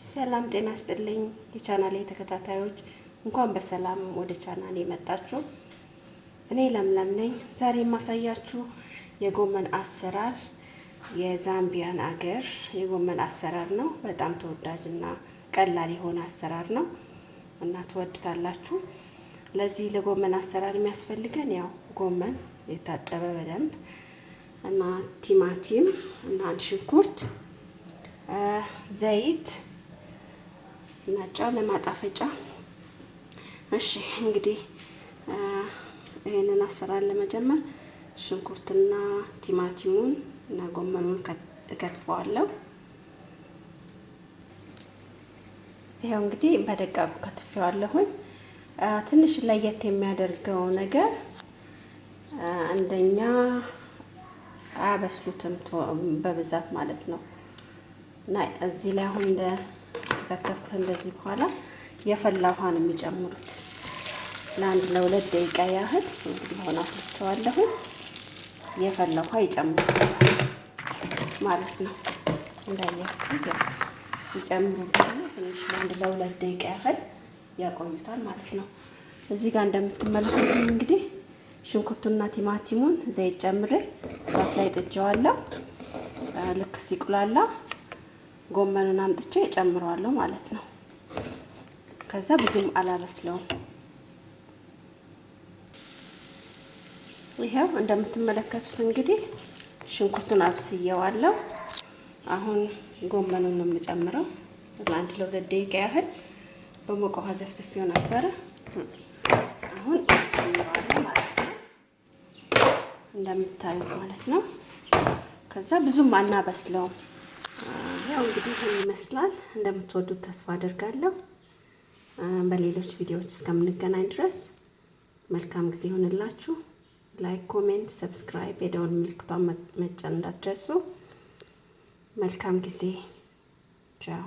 ሰላም ጤና ይስጥልኝ የቻናሌ ተከታታዮች እንኳን በሰላም ወደ ቻናሌ መጣችሁ። እኔ ለምለም ነኝ። ዛሬ የማሳያችሁ የጎመን አሰራር የዛምቢያን አገር የጎመን አሰራር ነው። በጣም ተወዳጅና ቀላል የሆነ አሰራር ነው እና ትወዱታላችሁ። ለዚህ ለጎመን አሰራር የሚያስፈልገን ያው ጎመን የታጠበ በደንብ እና ቲማቲም እና ሽንኩርት፣ ዘይት እና ጨው ለማጣፈጫ። እሺ እንግዲህ ይሄንን አሰራር ለመጀመር ሽንኩርትና ቲማቲሙን እና ጎመኑን እከትፈዋለሁ። ይሄው እንግዲህ በደቃቁ ከትፈዋለሁኝ። ትንሽ ለየት የሚያደርገው ነገር አንደኛ አበስሉትም በብዛት ማለት ነው እና እዚህ ላይ አሁን እንደ ከተፈኩት እንደዚህ በኋላ የፈላ ውሃ ነው የሚጨምሩት። ለሁለት ደቂቃ ያህል እንግዲህ ሆና አፍልቼዋለሁ። የፈላ ውሃ ይጨምሩታል ማለት ነው። እንዳያችሁት ይጨምሩታል። ትንሽ ለሁለት ደቂቃ ያህል ያቆዩታል ማለት ነው። እዚህ ጋር እንደምትመለከቱት እንግዲህ ሽንኩርቱና ቲማቲሙን ዘይት ጨምሬ እሳት ላይ ጥጄዋለሁ። ልክ ሲቁላላ ጎመኑን አምጥቼ እጨምረዋለሁ ማለት ነው። ከዛ ብዙም አላበስለውም። ይሄው እንደምትመለከቱት እንግዲህ ሽንኩርቱን አብስዬዋለሁ። አሁን ጎመኑን ነው የምጨምረው። ለሁለት ደቂቃ ያህል በሞቀ ውሃ ዘፍዝፌው ነበረ። አሁን እጨምረዋለሁ ማለት ነው፣ እንደምታዩት ማለት ነው። ከዛ ብዙም አናበስለውም። ያው እንግዲህ ይሄን ይመስላል። እንደምትወዱት ተስፋ አደርጋለሁ። በሌሎች ቪዲዮዎች እስከምንገናኝ ድረስ መልካም ጊዜ ይሁንላችሁ። ላይክ፣ ኮሜንት፣ ሰብስክራይብ የደወል ምልክቷን መጫን እንዳትረሱ። መልካም ጊዜ። ቻው።